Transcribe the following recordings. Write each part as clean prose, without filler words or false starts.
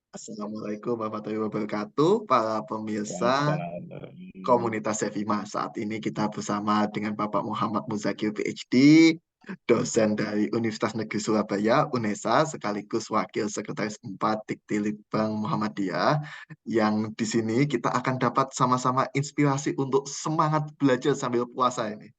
Assalamualaikum warahmatullahi wabarakatuh, para pemirsa Waalaikumsalam. komunitas Sevima. Saat ini kita bersama dengan Bapak Muhammad Muzakir PhD, dosen dari Universitas Negeri Surabaya, UNESA, sekaligus Wakil Sekretaris 4 Dikti Litbang Muhammadiyah, yang di sini kita akan dapat sama-sama inspirasi untuk semangat belajar sambil puasa ini,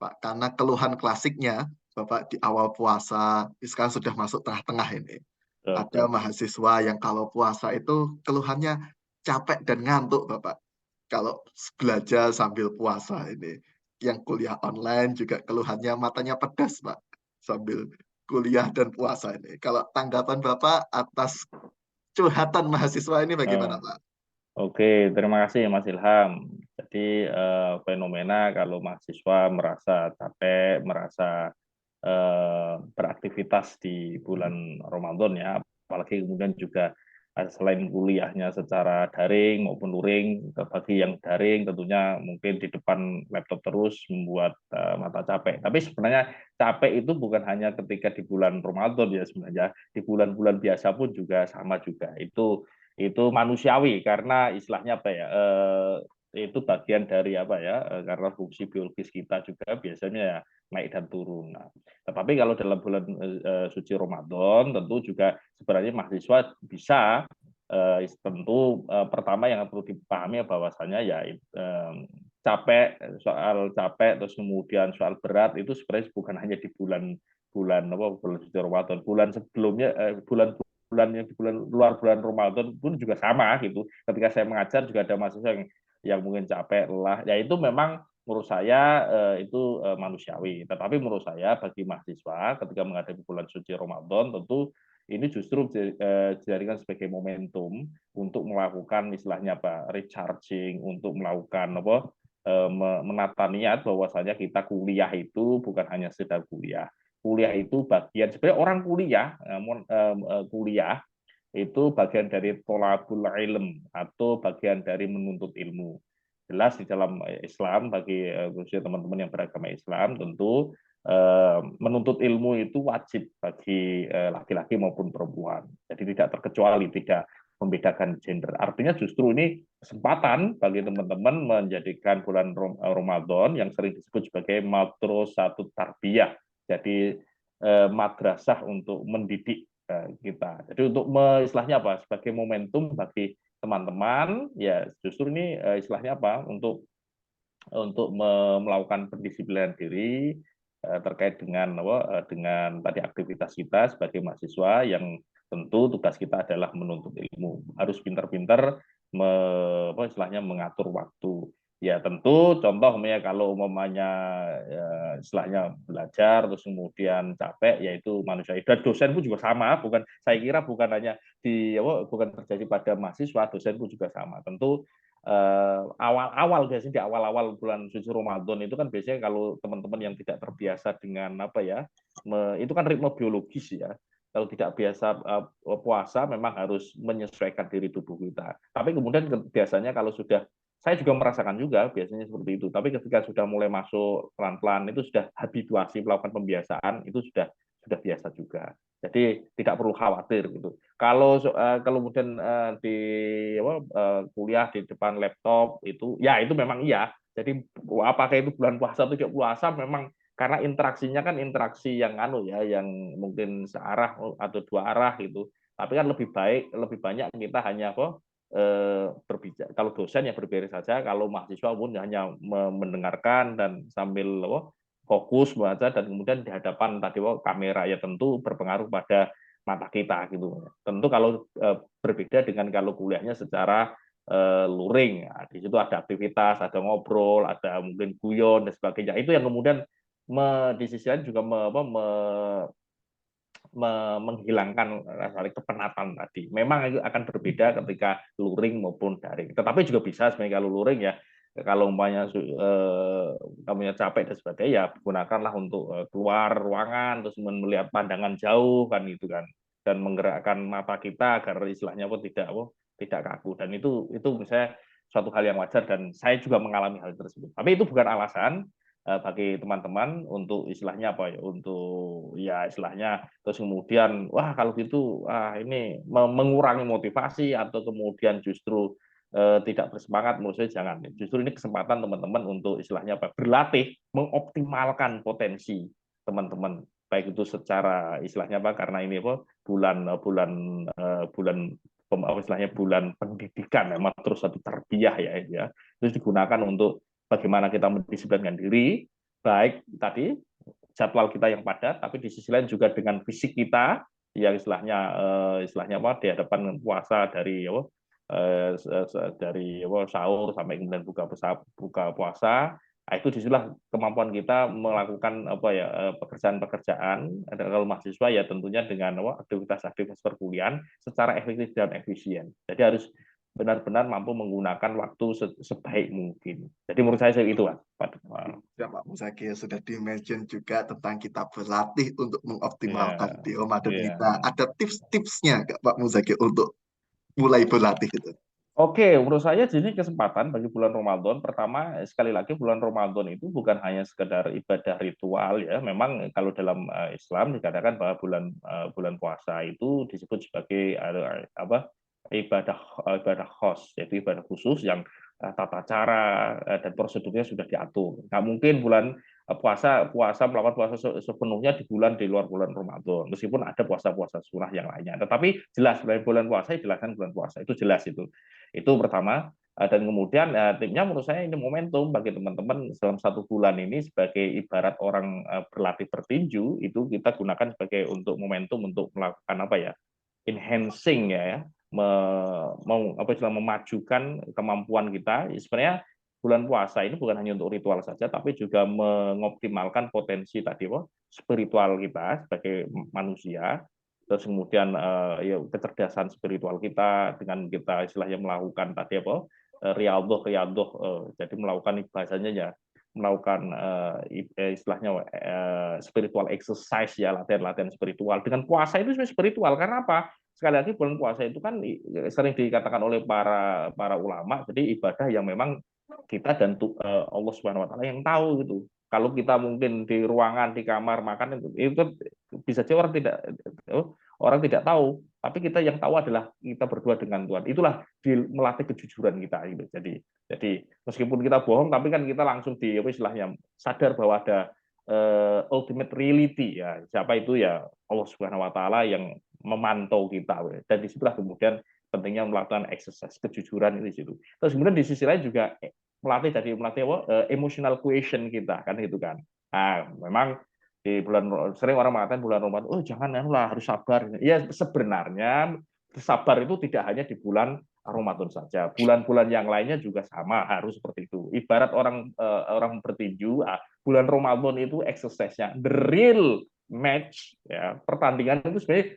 Pak. Karena keluhan klasiknya, Bapak di awal puasa, sekarang sudah masuk tengah-tengah ini. Ada Betul. mahasiswa yang kalau puasa itu keluhannya capek dan ngantuk, Bapak. Kalau belajar sambil puasa ini. Yang kuliah online juga keluhannya matanya pedas, Pak. Sambil kuliah dan puasa ini. Kalau tanggapan Bapak atas curhatan mahasiswa ini bagaimana, Oh, Pak? oke, terima kasih Mas Ilham. Jadi fenomena kalau mahasiswa merasa capek, merasa beraktivitas di bulan Ramadan ya, apalagi kemudian juga selain kuliahnya secara daring maupun luring, bagi yang daring tentunya mungkin di depan laptop terus membuat mata capek. Tapi sebenarnya capek itu bukan hanya ketika di bulan Ramadan ya, sebenarnya di bulan-bulan biasa pun juga sama juga. Itu manusiawi karena istilahnya apa ya? Itu bagian dari apa ya? Karena fungsi biologis kita juga biasanya ya naik dan turun. Nah, tetapi kalau dalam bulan suci Ramadan tentu juga sebenarnya mahasiswa bisa tentu pertama yang perlu dipahami bahwasanya ya capek, soal capek terus kemudian soal berat itu sebenarnya bukan hanya di bulan apa bulan suci Ramadan, bulan sebelumnya bulan luar bulan Ramadan pun juga sama gitu. Ketika saya mengajar juga ada mahasiswa yang mungkin capek, lelah. Ya itu memang menurut saya itu manusiawi. Tetapi menurut saya bagi mahasiswa ketika menghadapi bulan suci Ramadan tentu ini justru dijadikan sebagai momentum untuk melakukan istilahnya apa recharging, untuk melakukan apa menata niat bahwasanya kita kuliah itu bukan hanya sekedar kuliah. Kuliah itu bagian sebenarnya orang kuliah itu bagian dari tolabul ilm atau bagian dari menuntut ilmu. Jelas di dalam Islam bagi khususnya teman-teman yang beragama Islam tentu menuntut ilmu itu wajib bagi laki-laki maupun perempuan. Jadi tidak terkecuali, tidak membedakan gender. Artinya justru ini kesempatan bagi teman-teman menjadikan bulan Ramadan yang sering disebut sebagai madrasatut tarbiyah. Jadi madrasah untuk mendidik kita. Jadi untuk istilahnya apa? Sebagai momentum bagi teman-teman, ya justru ini istilahnya apa? Untuk melakukan pendisiplinan diri terkait dengan dengan tadi aktivitas kita sebagai mahasiswa yang tentu tugas kita adalah menuntut ilmu. Harus pintar-pintar istilahnya mengatur waktu. Ya tentu contoh kalau umpamanya ya, istilahnya belajar terus kemudian capek yaitu manusia dan dosen pun juga sama bukan saya kira bukan hanya bukan terjadi pada mahasiswa dosen pun juga sama tentu awal-awal biasanya di awal-awal bulan suci Ramadan itu kan biasanya kalau teman-teman yang tidak terbiasa dengan apa ya itu kan ritme biologis ya kalau tidak biasa puasa memang harus menyesuaikan diri tubuh kita tapi kemudian biasanya kalau sudah saya juga merasakan juga biasanya seperti itu tapi ketika sudah mulai masuk pelan-pelan itu sudah habituasi melakukan pembiasaan itu sudah biasa juga jadi tidak perlu khawatir gitu kalau kemudian di kuliah di depan laptop itu ya itu memang iya. Jadi apakah itu bulan puasa atau tidak puasa memang karena interaksinya kan interaksi yang ya yang mungkin searah atau dua arah gitu. Tapi kan lebih banyak kita hanya berbicara. Kalau dosen ya berbicara saja, kalau mahasiswa pun hanya mendengarkan dan sambil fokus baca dan kemudian di hadapan tadi kamera ya tentu berpengaruh pada mata kita gitu. Tentu kalau berbeda dengan kalau kuliahnya secara luring. Ya, di situ ada aktivitas, ada ngobrol, ada mungkin guyon dan sebagainya. Itu yang kemudian di sisi lain juga menghilangkan rasa kepenatan tadi. Memang itu akan berbeda ketika luring maupun daring. Tetapi juga bisa sebenarnya kalau luring ya kalau umpamanya kamunya capek dan sebagainya ya gunakanlah untuk keluar ruangan terus melihat pandangan jauh kan gitu kan dan menggerakkan mata kita agar istilahnya pun tidak kaku dan itu misalnya suatu hal yang wajar dan saya juga mengalami hal tersebut. Tapi itu bukan alasan bagi teman-teman untuk istilahnya apa ya, untuk ya istilahnya terus kemudian wah kalau gitu ini mengurangi motivasi atau kemudian justru tidak bersemangat, menurut saya jangan. Justru ini kesempatan teman-teman untuk istilahnya apa, berlatih mengoptimalkan potensi teman-teman, baik itu secara istilahnya apa, karena ini apa, bulan istilahnya bulan pendidikan, memang terus satu terbiah ya, terus digunakan untuk bagaimana kita mendisiplinkan diri, baik tadi jadwal kita yang padat, tapi di sisi lain juga dengan fisik kita yang istilahnya apa, di hadapan puasa dari apa, dari apa, sahur sampai kemudian buka puasa. Nah, itu disitulah kemampuan kita melakukan apa ya, pekerjaan-pekerjaan. Kalau mahasiswa ya tentunya dengan apa, aktivitas-aktivitas perkuliahan secara efektif dan efisien. Jadi harus benar-benar mampu menggunakan waktu sebaik mungkin. Jadi menurut saya itu, Pak. Ya, Pak Muzakil sudah di-mention juga tentang kita berlatih untuk Ya, mengoptimalkan di Ramadan ya. kita. Ada tips-tipsnya nggak Pak Muzakil untuk mulai berlatih itu? Oke, menurut saya ini kesempatan bagi bulan Ramadan. Pertama, sekali lagi bulan Ramadan itu bukan hanya sekedar ibadah ritual ya. Memang kalau dalam Islam dikatakan bahwa bulan puasa itu disebut sebagai apa, ibadah ibadah khos, yaitu ibadah khusus yang tata cara dan prosedurnya sudah diatur. Nggak mungkin bulan puasa puasa melakukan puasa sepenuhnya di luar bulan Ramadan. Meskipun ada puasa-puasa sunnah yang lainnya. Tetapi jelas bulan puasa dijelaskan bulan puasa itu jelas itu. Itu pertama. Dan kemudian tipnya menurut saya ini momentum bagi teman-teman dalam 1 bulan ini sebagai ibarat orang berlatih bertinju, itu kita gunakan sebagai untuk momentum untuk melakukan apa ya, enhancing ya, apa istilah, memajukan kemampuan kita. Sebenarnya bulan puasa ini bukan hanya untuk ritual saja, tapi juga mengoptimalkan potensi tadi, spiritual kita sebagai manusia, terus kemudian ya kecerdasan spiritual kita dengan kita istilahnya melakukan tadi apa, riyadhah, jadi melakukan bahasanya ya, melakukan istilahnya spiritual exercise ya, latihan-latihan spiritual. Dengan puasa itu spiritual karena apa? Sekali lagi bulan puasa itu kan sering dikatakan oleh para ulama, jadi ibadah yang memang kita dan Allah Subhanahu Wa Taala yang tahu gitu. Kalau kita mungkin di ruangan, di kamar makan itu kan bisa saja orang tidak tahu, tapi kita yang tahu adalah kita berdua dengan Tuhan. Itulah melatih kejujuran kita gitu. Jadi meskipun kita bohong, tapi kan kita langsung di apa istilahnya sadar bahwa ada ultimate reality ya. Siapa itu ya, Allah Subhanahu Wa Taala yang memantau kita. Dan disitulah kemudian pentingnya melakukan exercise kejujuran itu di situ. Terus kemudian di sisi lain juga melatih apa, emotional quotient kita kan itu kan. Nah, memang di bulan sering orang mengatakan bulan Ramadan, oh jangan lah, harus sabar. Ya sebenarnya sabar itu tidak hanya di bulan Ramadan saja. Bulan-bulan yang lainnya juga sama, harus seperti itu. Ibarat orang bertinju, bulan Ramadan itu exercise-nya, the real match ya, pertandingan itu sebenarnya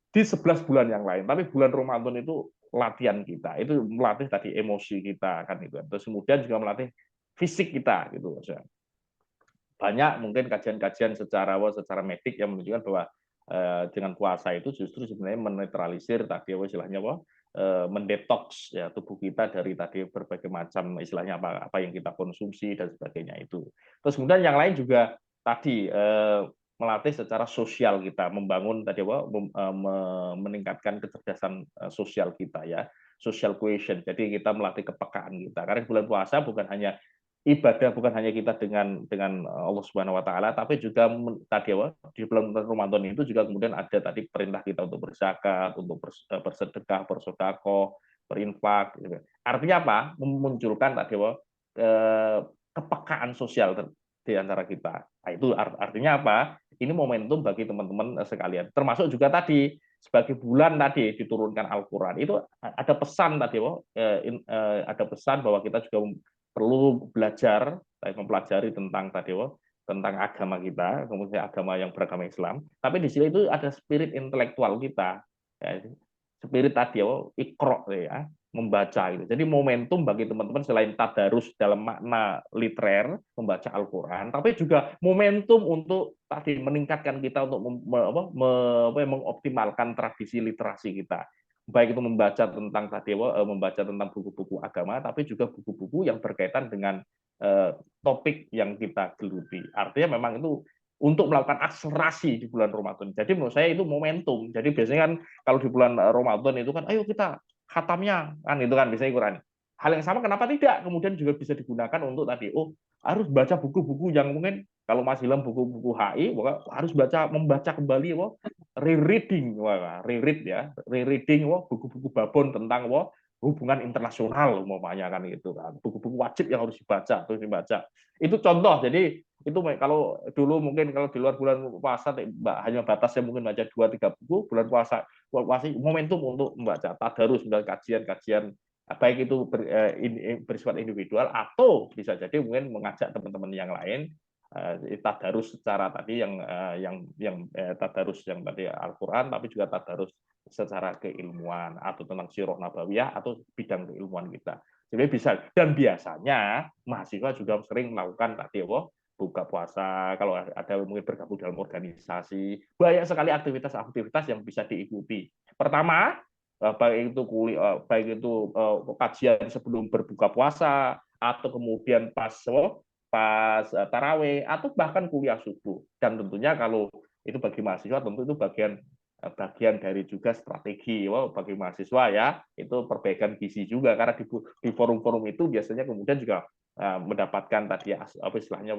di 11 bulan yang lain. Tapi bulan Ramadan itu latihan kita, itu melatih tadi emosi kita kan itu. Terus kemudian juga melatih fisik kita gitu. Banyak mungkin kajian-kajian secara medik yang menunjukkan bahwa dengan puasa itu justru sebenarnya menetralisir tadi istilahnya apa, mendetoks ya tubuh kita dari tadi berbagai macam istilahnya apa yang kita konsumsi dan sebagainya itu. Terus kemudian yang lain juga tadi melatih secara sosial kita, membangun tadi apa, meningkatkan kecerdasan sosial kita ya, social quotient. Jadi kita melatih kepekaan kita. Karena bulan puasa bukan hanya ibadah, bukan hanya kita dengan Allah Subhanahu Wa Taala, tapi juga tadi di bulan Ramadan itu juga kemudian ada tadi perintah kita untuk berzakat, untuk bersedekah, bersedekah, berinfak. Gitu. Artinya apa? Memunculkan tadi kepekaan sosial di antara kita. Nah, itu artinya apa? Ini momentum bagi teman-teman sekalian. Termasuk juga tadi sebagai bulan tadi diturunkan Al-Quran. Itu ada pesan tadi, ada pesan bahwa kita juga perlu belajar, mempelajari tentang tadi tentang agama kita, kemudian agama yang beragama Islam. Tapi di sini itu ada spirit intelektual kita, ya, spirit tadi ikro ya, membaca itu. Jadi momentum bagi teman-teman selain tadarus dalam makna literer membaca Al-Quran, tapi juga momentum untuk tadi meningkatkan kita untuk mengoptimalkan tradisi literasi kita, baik itu membaca tentang tadi membaca tentang buku-buku agama, tapi juga buku-buku yang berkaitan dengan topik yang kita geluti. Artinya memang itu untuk melakukan akselerasi di bulan Ramadan. Jadi menurut saya itu momentum. Jadi biasanya kan kalau di bulan Ramadan itu kan, ayo kita khatamnya, kan itu kan biasanya Quran. Hal yang sama kenapa tidak? Kemudian juga bisa digunakan untuk tadi, oh harus baca buku-buku yang mungkin kalau masih dalam buku-buku HI, harus membaca kembali, rereading, reread ya, rereading, buku-buku babon tentang hubungan internasional umpamanya kan gitu kan, buku-buku wajib yang harus dibaca itu contoh. Jadi itu kalau dulu mungkin kalau di luar bulan puasa hanya batasnya mungkin baca 2-3 buku, bulan puasa momentum untuk membaca tadarus dan kajian-kajian baik itu bersifat individual atau bisa jadi mungkin mengajak teman-teman yang lain tadarus secara tadi yang tadarus yang tadi Al-Qur'an, tapi juga tadarus secara keilmuan atau tentang sirah nabawiyah atau bidang keilmuan kita. Jadi bisa, dan biasanya mahasiswa juga sering melakukan tadi buka puasa, kalau ada mungkin bergabung dalam organisasi, banyak sekali aktivitas-aktivitas yang bisa diikuti. Pertama, baik itu kuliah, baik itu kajian sebelum berbuka puasa atau kemudian pas taraweh atau bahkan kuliah subuh. Dan tentunya kalau itu bagi mahasiswa tentu itu bagian dari juga strategi bagi mahasiswa ya, itu perbaikan gizi juga karena di forum-forum itu biasanya kemudian juga mendapatkan tadi apa istilahnya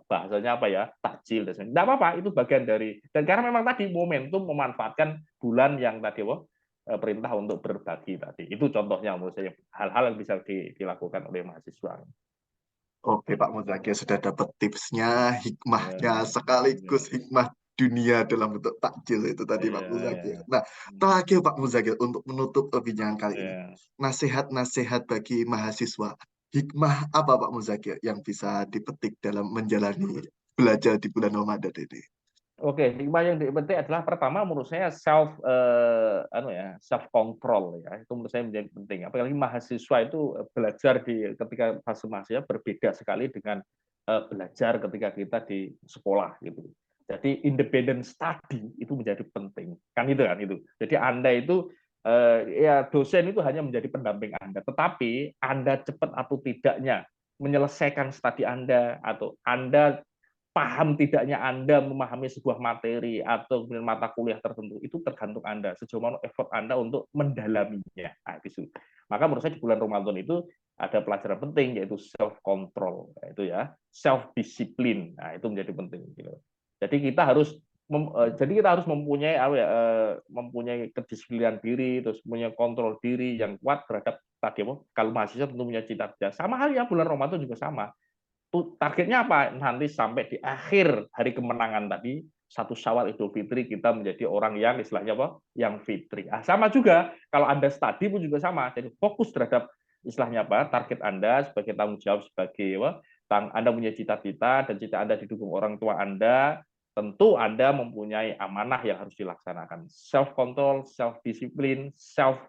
bahasanya apa ya, takjil dan sebagainya. Tidak apa-apa, itu bagian dari, dan karena memang tadi momentum memanfaatkan bulan yang tadi perintah untuk berbagi tadi, itu contohnya menurut saya hal-hal yang bisa dilakukan oleh mahasiswa. Oke Pak Muzakir, sudah dapat tipsnya, hikmahnya, Ya, sekaligus hikmah dunia dalam bentuk takjil itu tadi Pak ya, Muzakir. ya, Nah, terakhir Pak Muzakir, untuk menutup perbincangan kali ini, ya. nasihat-nasihat bagi mahasiswa, hikmah apa Pak Muzakir yang bisa dipetik dalam menjalani belajar di bulan Ramadan ini? Oke, hikmah yang penting adalah pertama menurut saya self control ya, itu menurut saya menjadi penting. Apalagi mahasiswa itu belajar ketika fase mahasiswa berbeda sekali dengan belajar ketika kita di sekolah gitu. Jadi independent study itu menjadi penting kan itu. Jadi Anda itu ya dosen itu hanya menjadi pendamping Anda, tetapi Anda cepat atau tidaknya menyelesaikan studi Anda atau Anda paham tidaknya Anda memahami sebuah materi atau mata kuliah tertentu itu tergantung Anda, sejauh mana effort Anda untuk mendalaminya. Nah, itu. Maka menurut saya di bulan Ramadan itu ada pelajaran penting yaitu self control, itu ya, self discipline. Nah, itu menjadi penting gitu. Jadi kita harus mempunyai kedisiplinan diri, terus punya kontrol diri yang kuat terhadap tadi kalau mahasiswa tentu punya cita-cita. Sama halnya bulan Ramadan juga sama, targetnya apa? Nanti sampai di akhir hari kemenangan tadi, 1 Syawal Idul Fitri, kita menjadi orang yang istilahnya apa? Yang fitri. Sama juga kalau Anda studi pun juga sama. Jadi fokus terhadap istilahnya apa? Target Anda sebagai tanggung jawab sebagai Anda punya cita-cita dan cita Anda didukung orang tua Anda, tentu Anda mempunyai amanah yang harus dilaksanakan. Self control, self discipline, self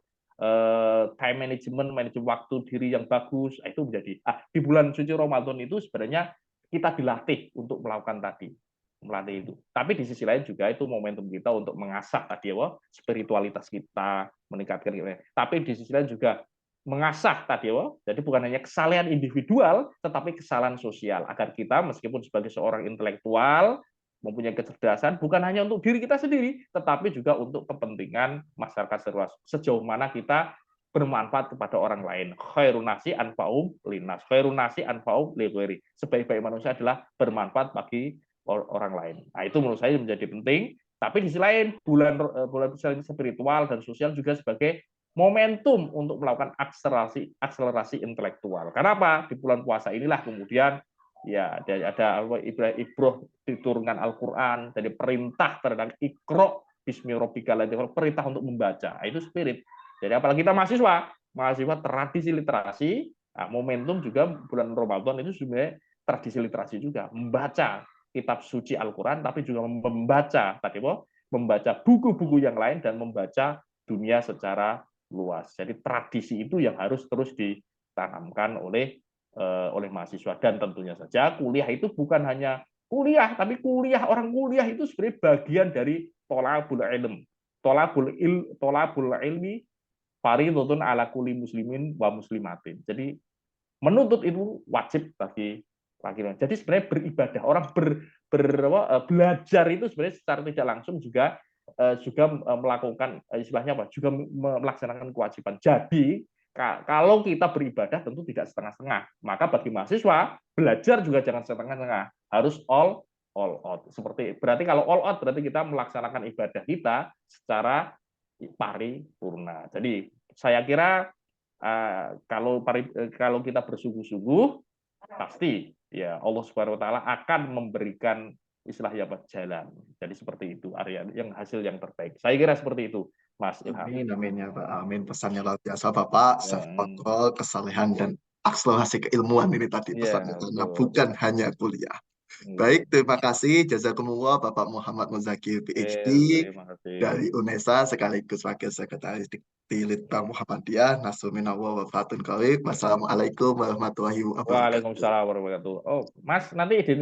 time management, manajemen waktu diri yang bagus, itu menjadi di bulan suci Ramadan itu sebenarnya kita dilatih untuk melakukan tadi, melatih itu. Tapi di sisi lain juga itu momentum kita untuk mengasah tadi spiritualitas kita, meningkatkan kita. Tapi di sisi lain juga mengasah tadi jadi bukan hanya kesalahan individual, tetapi kesalahan sosial agar kita meskipun sebagai seorang intelektual mempunyai kecerdasan bukan hanya untuk diri kita sendiri, tetapi juga untuk kepentingan masyarakat seluas. Sejauh mana kita bermanfaat kepada orang lain. Khairun nasi anfa'um linnas. Khairun nasi anfa'um lighairi. Sebaik-baik manusia adalah bermanfaat bagi orang lain. Nah, itu menurut saya menjadi penting. Tapi di sisi lain bulan spiritual dan sosial juga sebagai momentum untuk melakukan akselerasi intelektual. Kenapa? Di bulan puasa inilah kemudian ya ada ibroh diturunkan Al-Quran, jadi perintah terhadap ikro bismi rabbikal ladzi khalaq, perintah untuk membaca. Itu spirit. Jadi apalagi kita mahasiswa tradisi literasi, momentum juga bulan Ramadan itu sebenarnya tradisi literasi juga, membaca kitab suci Al-Quran, tapi juga membaca buku-buku yang lain dan membaca dunia secara luas. Jadi tradisi itu yang harus terus ditanamkan oleh mahasiswa, dan tentunya saja kuliah itu bukan hanya kuliah, tapi orang kuliah itu sebenarnya bagian dari tolabul ilm. Tolabul ilmi faridhatun ala kulli muslimin wa muslimatin. Jadi menuntut ilmu wajib bagi laki-laki. Jadi sebenarnya beribadah, orang belajar itu sebenarnya secara tidak langsung juga melakukan istilahnya apa? Juga melaksanakan kewajiban. Jadi kalau kita beribadah tentu tidak setengah-setengah. Maka bagi mahasiswa belajar juga jangan setengah-setengah, harus all out. Seperti berarti kalau all out berarti kita melaksanakan ibadah kita secara paripurna. Jadi saya kira kalau kita bersungguh-sungguh pasti ya Allah Subhanahu wa taala akan memberikan istilahnya apa jalan. Jadi seperti itu area yang hasil yang terbaik. Saya kira seperti itu, Mas Ilham. Amin, amin ya Pak. Amin. Pesannya luar biasa Bapak. Self control, kesalehan dan eksplorasi keilmuan ini tadi pesannya Ya, karena betul. bukan hanya kuliah. Baik, Oke, terima kasih. Jazakumullah Bapak Muhammad Muzakir PhD terima kasih. dari UNESA sekaligus Wakil Sekretaris di Litbang Muhammadiyah. Nasuminallah wa fatun qalib. Wassalamualaikum warahmatullahi wabarakatuh. Waalaikumsalam warahmatullahi wabarakatuh. Oh, Mas, nanti ide